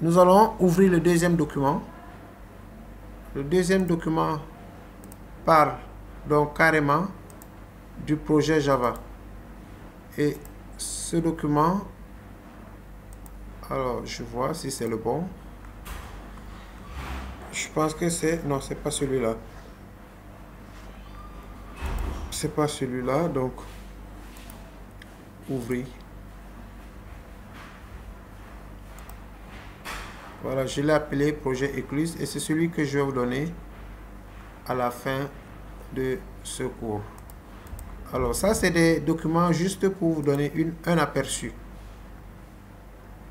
nous allons ouvrir le deuxième document. Le deuxième document parle donc carrément du projet Java. Et ce document, alors je vois si c'est le bon. Je pense que c'est... Non, c'est pas celui-là. C'est pas celui-là, donc ouvrir. Voilà, je l'ai appelé projet Ecluse et c'est celui que je vais vous donner à la fin de ce cours. Alors ça, c'est des documents juste pour vous donner un aperçu.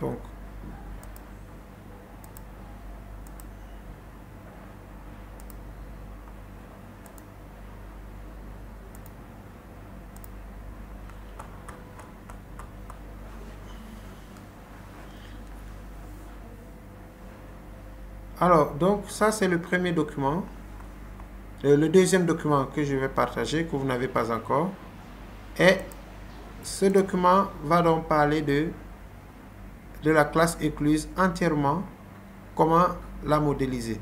Donc, ça c'est le premier document. Le deuxième document que je vais partager, que vous n'avez pas encore. Et ce document va donc parler de la classe Ecluse entièrement, comment la modéliser.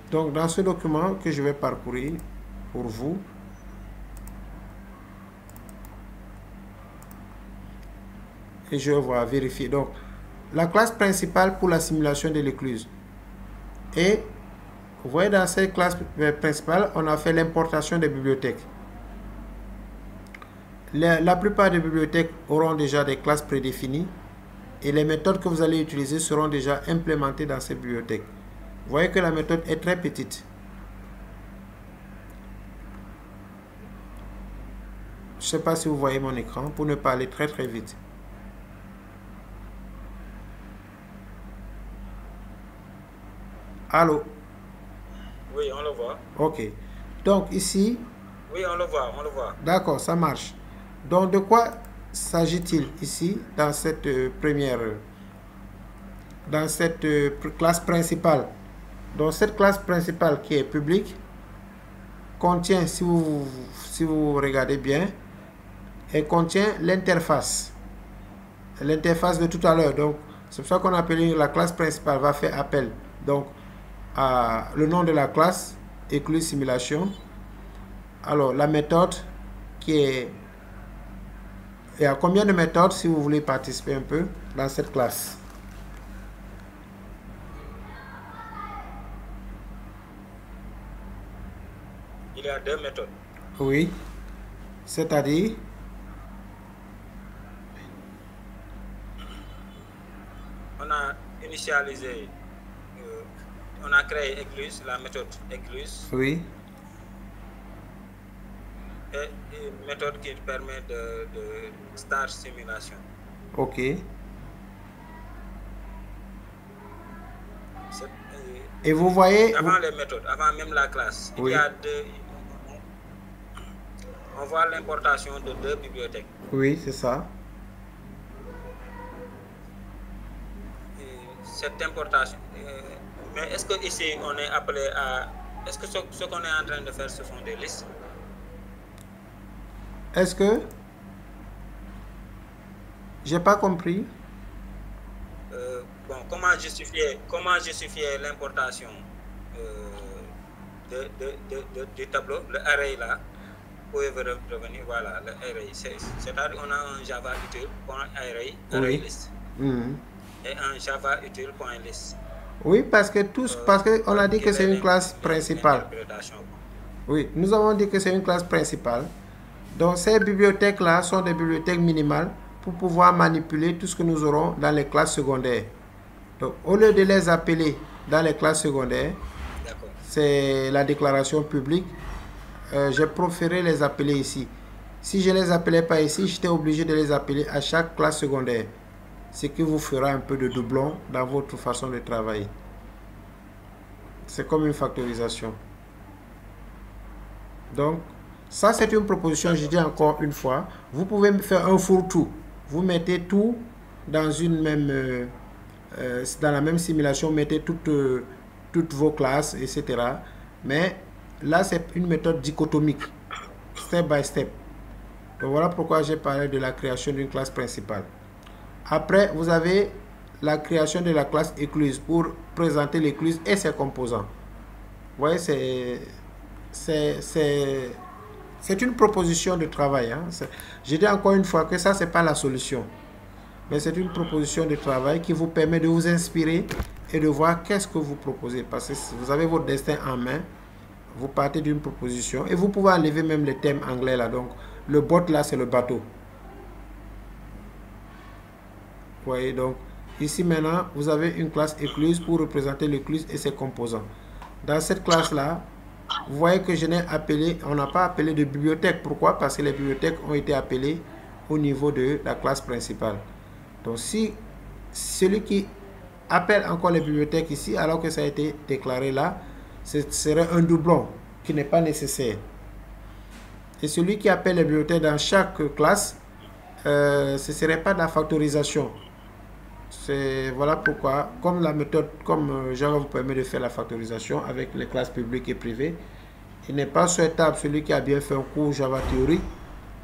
Donc dans ce document que je vais parcourir pour vous, et je vais vérifier. Donc la classe principale pour la simulation de l'écluse. Et vous voyez, dans cette classe principale, on a fait l'importation des bibliothèques. La plupart des bibliothèques auront déjà des classes prédéfinies et les méthodes que vous allez utiliser seront déjà implémentées dans ces bibliothèques. Vous voyez que la méthode est très petite. Je ne sais pas si vous voyez mon écran pour ne pas aller très vite. Allô? Oui, on le voit. Ok. Donc ici... Oui, on le voit, on le voit. D'accord, ça marche. Donc de quoi s'agit-il ici dans cette classe principale? Donc cette classe principale qui est publique contient, si vous regardez bien, elle contient l'interface. L'interface de tout à l'heure. Donc c'est pour ça qu'on appelle la classe principale, va faire appel. Donc à le nom de la classe, Ecluse Simulation. Alors la méthode qui est... Il y a combien de méthodes si vous voulez participer un peu dans cette classe? Il y a 2 méthodes. Oui. C'est-à-dire? On a initialisé, on a créé Ecluse, la méthode Ecluse. Oui. Et une méthode qui permet de start simulation. Ok. Et vous voyez... Avant les méthodes, avant même la classe, oui. Il y a on voit l'importation de 2 bibliothèques. Oui, c'est ça. Et cette importation... mais est-ce que ici on est appelé à... Est-ce que ce qu'on est en train de faire, ce sont des listes? Est-ce que... J'ai pas compris. Bon, comment justifier l'importation du tableau, le array là? Vous pouvez revenir, voilà, le array. C'est-à-dire on a un Java utile.array, array list, et un Java utile.list. Oui, parce qu'on a dit que c'est une classe principale. Oui, nous avons dit que c'est une classe principale. Donc ces bibliothèques-là sont des bibliothèques minimales pour pouvoir manipuler tout ce que nous aurons dans les classes secondaires. Donc au lieu de les appeler dans les classes secondaires, c'est la déclaration publique, j'ai préféré les appeler ici. Si je ne les appelais pas ici, j'étais obligé de les appeler à chaque classe secondaire. Ce qui vous fera un peu de doublon dans votre façon de travailler. C'est comme une factorisation. Donc, ça c'est une proposition, je dis encore une fois. Vous pouvez faire un fourre-tout. Vous mettez tout dans une même... dans la même simulation, mettez toutes vos classes, etc. Mais là, c'est une méthode dichotomique. Step by step. Donc voilà pourquoi j'ai parlé de la création d'une classe principale. Après, vous avez la création de la classe écluse pour présenter l'écluse et ses composants. Vous voyez, c'est une proposition de travail. Hein. Je dis encore une fois que ça, ce n'est pas la solution. Mais c'est une proposition de travail qui vous permet de vous inspirer et de voir qu'est-ce que vous proposez. Parce que vous avez votre destin en main, vous partez d'une proposition et vous pouvez enlever même le thème anglais là. Donc, le bot là, c'est le bateau. Vous voyez, donc, ici maintenant, vous avez une classe écluse pour représenter l'écluse et ses composants. Dans cette classe-là, vous voyez que je n'ai appelé, on n'a pas appelé de bibliothèque. Pourquoi? Parce que les bibliothèques ont été appelées au niveau de la classe principale. Donc, si celui qui appelle encore les bibliothèques ici, alors que ça a été déclaré là, ce serait un doublon qui n'est pas nécessaire. Et celui qui appelle les bibliothèques dans chaque classe, ce ne serait pas de la factorisation. Voilà pourquoi, comme la méthode, comme Java vous permet de faire la factorisation avec les classes publiques et privées, il n'est pas souhaitable, celui qui a bien fait un cours Java théorique,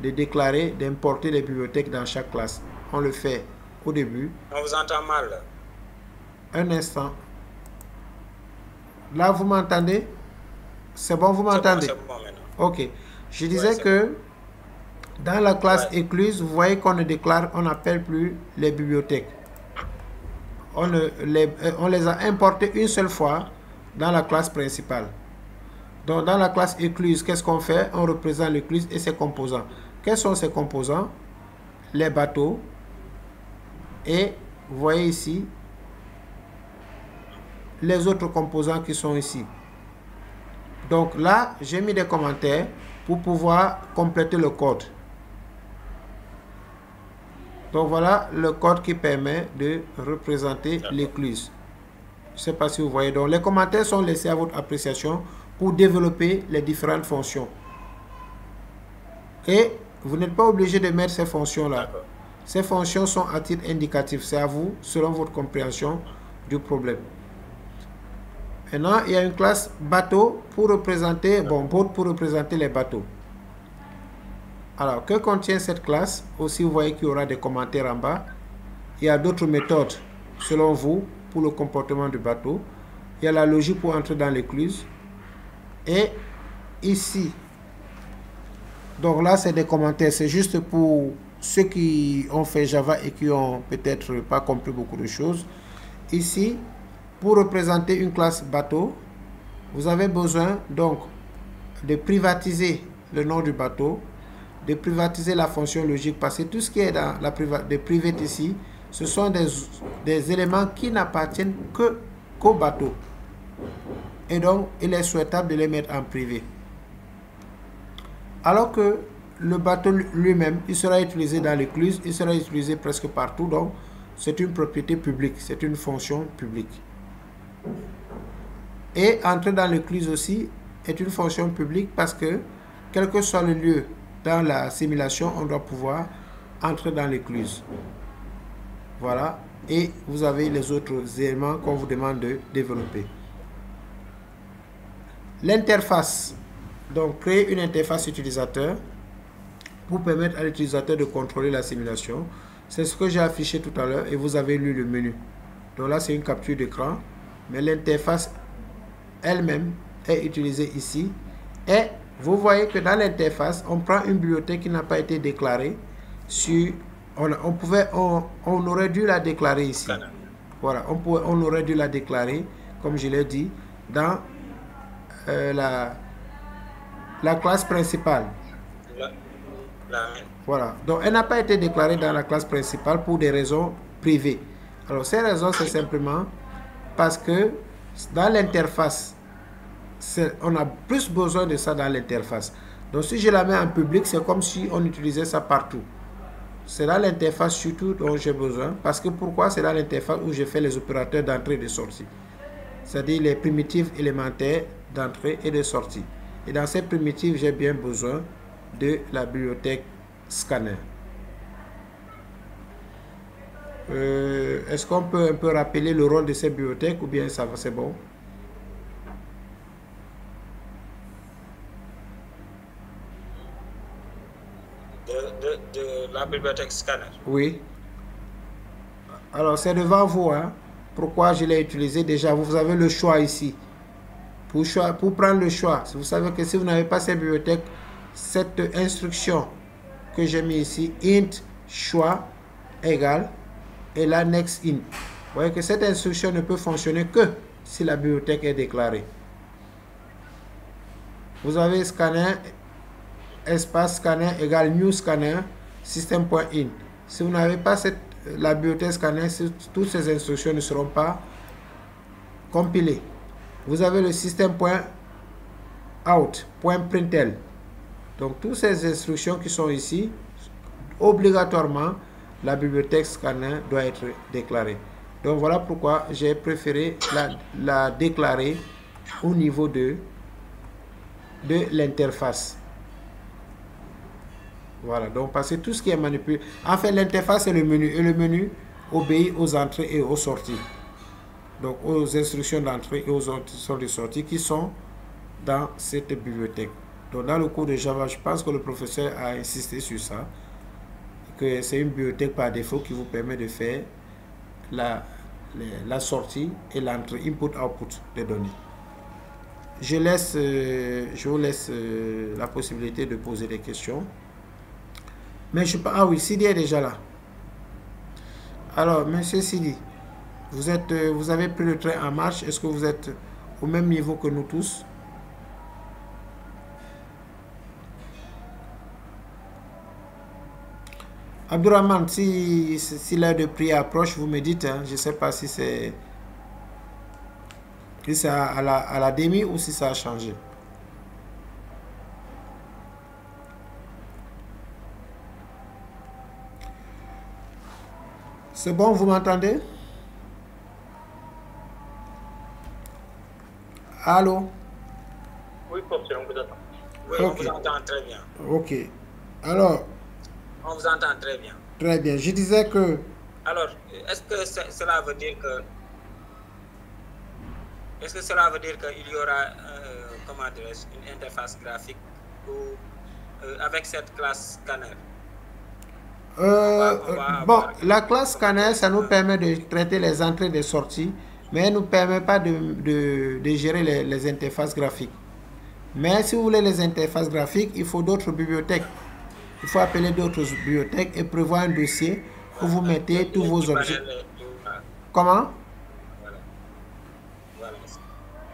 de déclarer, d'importer les bibliothèques dans chaque classe. On le fait au début. On vous entend mal. Un instant. Là, vous m'entendez? C'est bon, vous m'entendez? C'est bon maintenant. Ok. Je disais que dans la classe écluse, vous voyez qu'on ne déclare, on n'appelle plus les bibliothèques. On les a importés une seule fois dans la classe principale. Donc, dans la classe écluse, qu'est-ce qu'on fait? On représente l'écluse et ses composants. Quels sont ces composants? Les bateaux. Et vous voyez ici les autres composants qui sont ici. Donc là, j'ai mis des commentaires pour pouvoir compléter le code. Donc voilà le code qui permet de représenter l'écluse. Je ne sais pas si vous voyez. Donc les commentaires sont laissés à votre appréciation pour développer les différentes fonctions. Et vous n'êtes pas obligé de mettre ces fonctions-là. Ces fonctions sont à titre indicatif. C'est à vous, selon votre compréhension du problème. Maintenant, il y a une classe bateau pour représenter, boat pour représenter les bateaux. Alors, que contient cette classe? Aussi, vous voyez qu'il y aura des commentaires en bas. Il y a d'autres méthodes, selon vous, pour le comportement du bateau. Il y a la logique pour entrer dans l'écluse. Et ici, donc là, c'est des commentaires. C'est juste pour ceux qui ont fait Java et qui ont peut-être pas compris beaucoup de choses. Ici, pour représenter une classe bateau, vous avez besoin donc de privatiser le nom du bateau, de privatiser la fonction logique, parce que tout ce qui est dans la de private ici, ce sont des éléments qui n'appartiennent qu'au bateau. Et donc, il est souhaitable de les mettre en privé. Alors que le bateau lui-même, il sera utilisé dans l'écluse, il sera utilisé presque partout, donc c'est une propriété publique, c'est une fonction publique. Et entrer dans l'écluse aussi est une fonction publique parce que, quel que soit le lieu dans la simulation, on doit pouvoir entrer dans l'écluse. Voilà. Et vous avez les autres éléments qu'on vous demande de développer. L'interface. Donc, créer une interface utilisateur pour permettre à l'utilisateur de contrôler la simulation. C'est ce que j'ai affiché tout à l'heure et vous avez lu le menu. Donc là, c'est une capture d'écran. Mais l'interface elle-même est utilisée ici. Et vous voyez que dans l'interface, on prend une bibliothèque qui n'a pas été déclarée. On aurait dû la déclarer ici. Voilà, on aurait dû la déclarer, comme je l'ai dit, dans la classe principale. Voilà, donc elle n'a pas été déclarée dans la classe principale pour des raisons privées. Alors ces raisons, c'est simplement parce que dans l'interface, on a plus besoin de ça dans l'interface. Donc si je la mets en public, c'est comme si on utilisait ça partout. C'est dans l'interface surtout dont j'ai besoin. Parce que pourquoi? C'est dans l'interface où je fais les opérateurs d'entrée et de sortie. C'est-à-dire les primitives élémentaires d'entrée et de sortie. Et dans ces primitives, j'ai bien besoin de la bibliothèque scanner. Est-ce qu'on peut un peu rappeler le rôle de ces bibliothèques ou bien ça va, c'est bon? De la bibliothèque scanner? Oui. Alors, c'est devant vous. Hein. Pourquoi je l'ai utilisé? Déjà, vous avez le choix ici. Pour prendre le choix, vous savez que si vous n'avez pas cette bibliothèque, cette instruction que j'ai mis ici, int choix égale, et là next int. Vous voyez que cette instruction ne peut fonctionner que si la bibliothèque est déclarée. Vous avez scanner, espace scanner égale new scanner, system.in. Si vous n'avez pas la bibliothèque scanner, toutes ces instructions ne seront pas compilées. Vous avez le system.out.println. Donc, toutes ces instructions qui sont ici, obligatoirement, la bibliothèque scanner doit être déclarée. Donc, voilà pourquoi j'ai préféré la déclarer au niveau de l'interface. Voilà, donc parce que tout ce qui est manipulé, en fait, l'interface est le menu, et le menu obéit aux entrées et aux sorties. Donc, aux instructions d'entrée et aux instructions de sortie qui sont dans cette bibliothèque. Donc, dans le cours de Java, je pense que le professeur a insisté sur ça, que c'est une bibliothèque par défaut qui vous permet de faire la sortie et l'entrée, input-output des données. Je vous laisse la possibilité de poser des questions. Mais je ah oui, Sidi est déjà là. Alors, monsieur Sidi, vous avez pris le train en marche. Est-ce que vous êtes au même niveau que nous tous? Abdourahman, si l'heure de prière approche, vous me dites. Hein, je ne sais pas si c'est à la demi ou si ça a changé. C'est bon, vous m'entendez? Allô? Oui, professeur, on vous attend. Oui, okay. On vous entend très bien. Ok. Alors? On vous entend très bien. Très bien. Je disais que... Alors, est-ce que cela veut dire que... Est-ce que cela veut dire qu'il y aura, comment dirais-je, une interface graphique ou, avec cette classe scanner? Bon, la classe scanner, ça nous permet de traiter les entrées et les sorties, mais elle ne nous permet pas de gérer les interfaces graphiques. Mais si vous voulez les interfaces graphiques, il faut d'autres bibliothèques. Il faut appeler d'autres bibliothèques et prévoir un dossier où vous mettez tous vos objets. Comment? Voilà.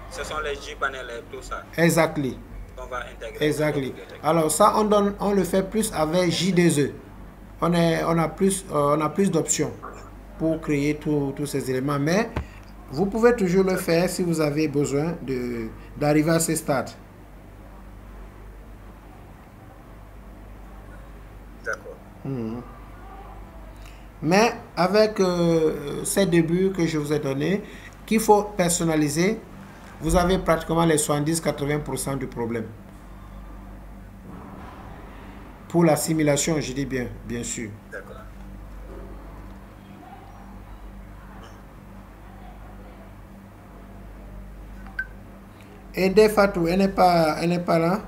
Ce sont les JPanel et tout ça. Exactly. On va intégrer. Exactly. Alors ça, on le fait plus avec J2E. On a plus d'options pour créer tous ces éléments. Mais vous pouvez toujours le faire si vous avez besoin d'arriver à ce stade. D'accord. Mais avec ces débuts que je vous ai donnés, qu'il faut personnaliser, vous avez pratiquement les 70-80% du problème. Pour la simulation, je dis bien sûr. D'accord. Et Fatou, elle n'est pas là?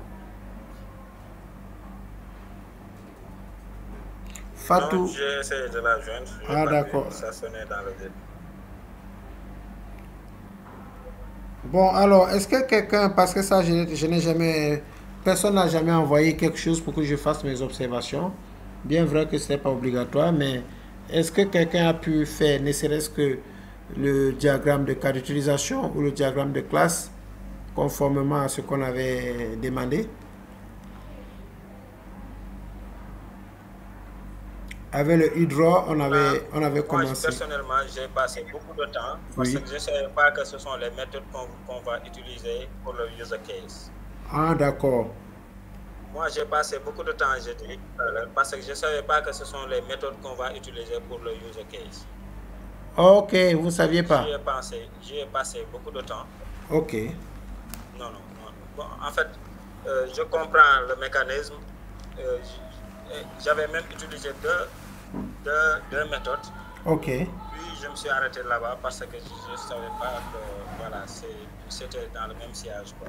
Fatou. J'ai essayé de la joindre. Ah, d'accord. Ça sonnait dans le vide. Bon, alors, est-ce que quelqu'un, parce que ça, je n'ai jamais, personne n'a jamais envoyé quelque chose pour que je fasse mes observations. Bien vrai que ce n'est pas obligatoire, mais est-ce que quelqu'un a pu faire, ne serait-ce que le diagramme de cas d'utilisation ou le diagramme de classe, conformément à ce qu'on avait demandé? Avec le Hydro, on avait commencé. Moi, personnellement, j'ai passé beaucoup de temps parce que je ne savais pas que ce sont les méthodes qu'on va utiliser pour le user case. Ah, d'accord. Moi, j'ai passé beaucoup de temps, j'ai dit, parce que je ne savais pas que ce sont les méthodes qu'on va utiliser pour le user case. Ok, vous ne saviez pas? J'y ai passé beaucoup de temps. Ok. Non. Bon, en fait, je comprends le mécanisme. J'avais même utilisé deux méthodes. Ok. Puis je me suis arrêté là-bas parce que je ne savais pas que voilà, c'était dans le même sillage, quoi.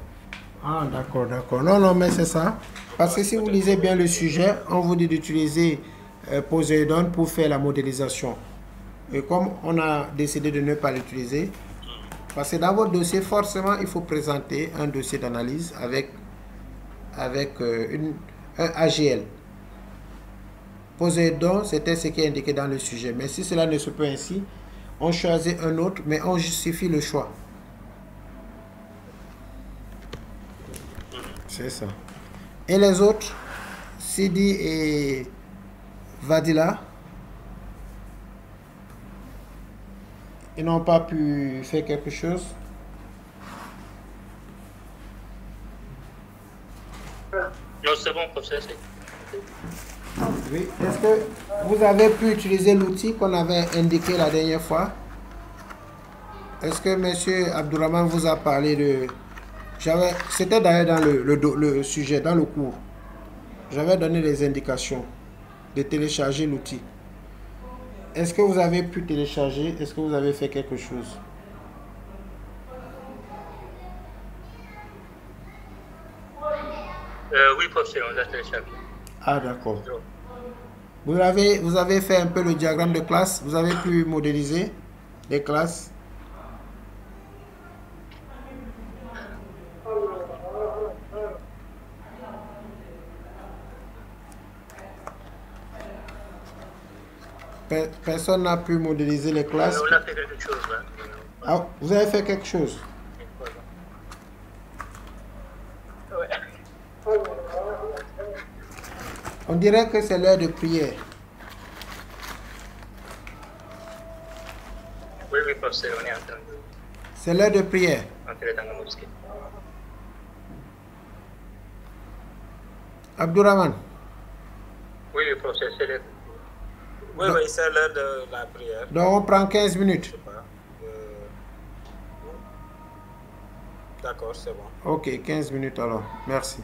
Ah, d'accord. Non, mais c'est ça. Parce que si vous lisez bien le sujet, on vous dit d'utiliser Poseidon pour faire la modélisation. Et comme on a décidé de ne pas l'utiliser, parce que dans votre dossier, forcément, il faut présenter un dossier d'analyse avec un AGL. Poséidon, c'était ce qui est indiqué dans le sujet. Mais si cela ne se peut ainsi, on choisit un autre, mais on justifie le choix. C'est ça. Et les autres, Sidi et Vadila, ils n'ont pas pu faire quelque chose. Non, c'est bon, professeur. Oui. Est-ce que vous avez pu utiliser l'outil qu'on avait indiqué la dernière fois? Est-ce que M. Abdourahmane vous a parlé de... C'était d'ailleurs dans le sujet, dans le cours. J'avais donné des indications de télécharger l'outil. Est-ce que vous avez pu télécharger? Est-ce que vous avez fait quelque chose? Oui, professeur, on a téléchargé. Ah, d'accord. Vous avez fait un peu le diagramme de classe? Vous avez pu modéliser les classes? Personne n'a pu modéliser les classes? On a fait quelque chose. Là. Ah, vous avez fait quelque chose? On dirait que c'est l'heure de prière. Oui, professeur, on est en train de... C'est l'heure de prière. Entrer dans la mosquée. Abdourahmane. Oui, professeur, c'est l'heure. Oui, c'est l'heure de la prière. Donc on prend 15 minutes. D'accord, c'est bon. Ok, 15 minutes alors. Merci.